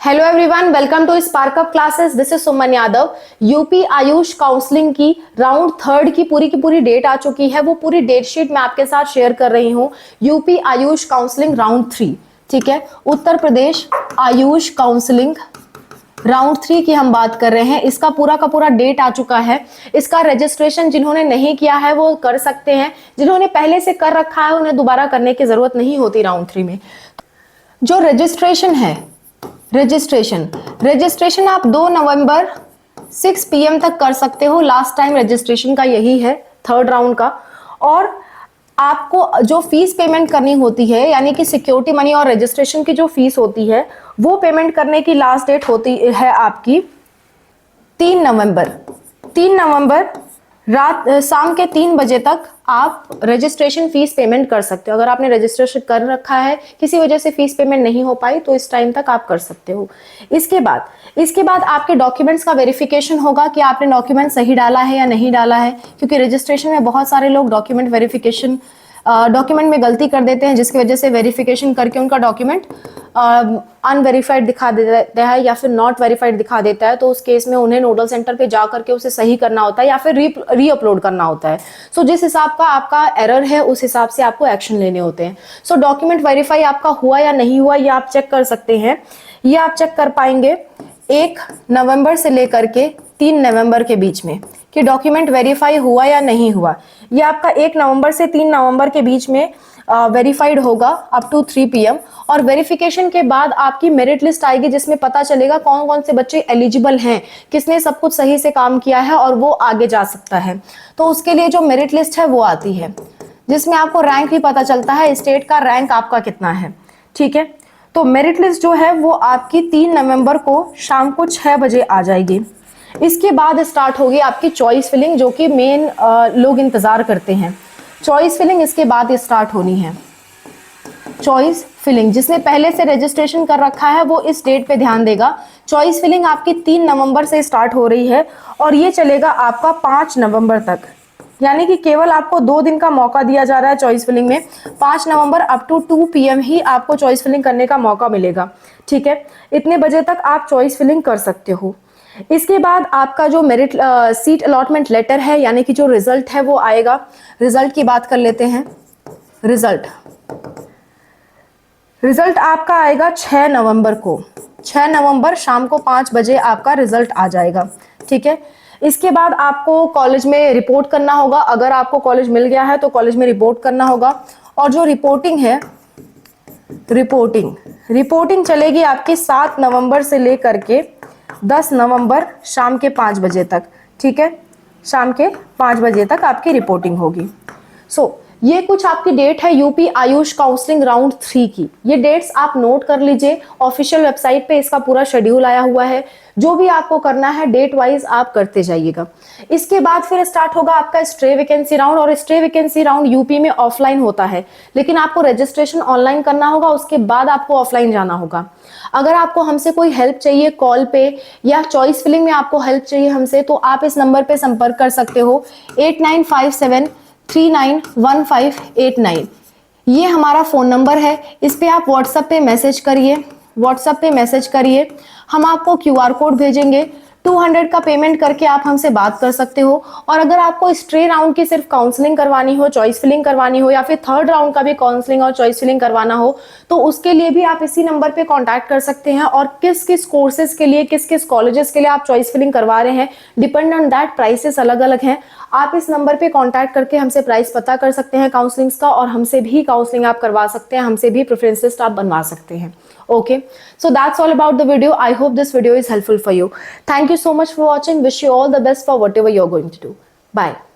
Hello everyone, welcome to Spark Up classes. This is Suman Yadav. UP Ayush counselling की round third की पूरी date आ चुकी है। वो पूरी डेट शीट मैं आपके साथ शेयर कर रही हूँ। यूपी आयुष काउंसलिंग राउंड 3, ठीक है। उत्तर प्रदेश आयुष काउंसलिंग राउंड 3 की हम बात कर रहे हैं। इसका पूरा का पूरा डेट आ चुका है। इसका रजिस्ट्रेशन जिन्होंने नहीं किया है वो कर सकते हैं। जिन्होंने पहले से कर रखा है उन्हें दोबारा करने की जरूरत नहीं होती राउंड 3 में। जो रजिस्ट्रेशन है, रजिस्ट्रेशन आप 2 नवंबर 6 PM तक कर सकते हो। लास्ट टाइम रजिस्ट्रेशन का यही है, थर्ड राउंड का। और आपको जो फीस पेमेंट करनी होती है, यानी कि सिक्योरिटी मनी और रजिस्ट्रेशन की जो फीस होती है, वो पेमेंट करने की लास्ट डेट होती है आपकी 3 नवंबर। 3 नवंबर शाम के 3 बजे तक आप रजिस्ट्रेशन फीस पेमेंट कर सकते हो। अगर आपने रजिस्ट्रेशन कर रखा है, किसी वजह से फीस पेमेंट नहीं हो पाई, तो इस टाइम तक आप कर सकते हो। इसके बाद आपके डॉक्यूमेंट्स का वेरिफिकेशन होगा कि आपने डॉक्यूमेंट सही डाला है या नहीं डाला है, क्योंकि रजिस्ट्रेशन में बहुत सारे लोग डॉक्यूमेंट में गलती कर देते हैं, जिसकी वजह से वेरिफिकेशन करके उनका डॉक्यूमेंट अनवेरीफाइड दिखा देता है या फिर नॉट वेरीफाइड दिखा देता है। तो उस केस में उन्हें नोडल सेंटर पे जा करके उसे सही करना होता है या फिर री अपलोड करना होता है। सो जिस हिसाब का आपका एरर है उस हिसाब से आपको एक्शन लेने होते हैं। सो डॉक्यूमेंट वेरीफाई आपका हुआ या नहीं हुआ ये आप चेक कर सकते हैं। ये आप चेक कर पाएंगे 1 नवंबर से लेकर के 3 नवंबर के बीच में कि डॉक्यूमेंट वेरीफाई हुआ या नहीं हुआ। ये आपका 1 नवंबर से 3 नवंबर के बीच में वेरीफाइड होगा अप टू 3 PM। और वेरिफिकेशन के बाद आपकी मेरिट लिस्ट आएगी, जिसमें पता चलेगा कौन कौन से बच्चे एलिजिबल हैं, किसने सब कुछ सही से काम किया है और वो आगे जा सकता है। तो उसके लिए जो मेरिट लिस्ट है वो आती है, जिसमें आपको रैंक भी पता चलता है, स्टेट का रैंक आपका कितना है, ठीक है। तो मेरिट लिस्ट जो है वो आपकी 3 नवंबर को शाम को 6 बजे आ जाएगी। इसके बाद स्टार्ट होगी आपकी चॉइस फिलिंग, जो कि मेन लोग इंतजार करते हैं। चॉइस फिलिंग इसके बाद स्टार्ट होनी है। चॉइस फिलिंग जिसने पहले से रजिस्ट्रेशन कर रखा है वो इस डेट पे ध्यान देगा। चॉइस फिलिंग आपकी 3 नवंबर से स्टार्ट हो रही है और ये चलेगा आपका 5 नवंबर तक, यानी कि केवल आपको 2 दिन का मौका दिया जा रहा है चॉइस फिलिंग में। 5 नवंबर अप टू 2 PM ही आपको चॉइस फिलिंग करने का मौका मिलेगा, ठीक है। इतने बजे तक आप चॉइस फिलिंग कर सकते हो। इसके बाद आपका जो मेरिट सीट अलॉटमेंट लेटर है, यानी कि जो रिजल्ट है वो आएगा। रिजल्ट की बात कर लेते हैं। रिजल्ट आपका आएगा 6 नवंबर को। 6 नवंबर शाम को 5 बजे आपका रिजल्ट आ जाएगा, ठीक है। इसके बाद आपको कॉलेज में रिपोर्ट करना होगा। अगर आपको कॉलेज मिल गया है तो कॉलेज में रिपोर्ट करना होगा। और जो रिपोर्टिंग है, रिपोर्टिंग चलेगी आपकी 7 नवंबर से लेकर के 10 नवंबर शाम के 5 बजे तक, ठीक है। शाम के 5 बजे तक आपकी रिपोर्टिंग होगी। ये कुछ आपकी डेट है यूपी आयुष काउंसलिंग राउंड 3 की। ये डेट्स आप नोट कर लीजिए। ऑफिशियल वेबसाइट पे इसका पूरा शेड्यूल आया हुआ है। जो भी आपको करना है डेट वाइज आप करते जाइएगा। इसके बाद फिर स्टार्ट होगा आपका स्ट्रे वैकेंसी राउंड। और स्ट्रे वैकेंसी राउंड यूपी में ऑफलाइन होता है, लेकिन आपको रजिस्ट्रेशन ऑनलाइन करना होगा, उसके बाद आपको ऑफलाइन जाना होगा। अगर आपको हमसे कोई हेल्प चाहिए कॉल पे या चॉइस फिलिंग में आपको हेल्प चाहिए हमसे, तो आप इस नंबर पे संपर्क कर सकते हो 8957391589। ये हमारा फ़ोन नंबर है। इस पे आप व्हाट्सएप पे मैसेज करिए। हम आपको QR कोड भेजेंगे। 200 का पेमेंट करके आप हमसे बात कर सकते हो। और अगर आपको स्ट्रे राउंड की सिर्फ काउंसलिंग करवानी हो, चॉइस फिलिंग करवानी हो, या फिर थर्ड राउंड का भी काउंसलिंग और चॉइस फिलिंग करवाना हो, तो उसके लिए भी आप इसी नंबर पे कांटेक्ट कर सकते हैं। और किस किस कोर्सेज के लिए, किस किस कॉलेजेस के लिए आप चॉइस फिलिंग करवा रहे हैं, डिपेंड ऑन दैट प्राइसेस अलग अलग हैं। आप इस नंबर पे कांटेक्ट करके हमसे प्राइस पता कर सकते हैं काउंसलिंग्स का, और हमसे भी काउंसलिंग आप करवा सकते हैं, हमसे भी प्रेफरेंस लिस्ट आप बनवा सकते हैं। Okay, so that's all about the video. I hope this video is helpful for you. Thank you so much for watching. Wish you all the best for whatever you're going to do. Bye.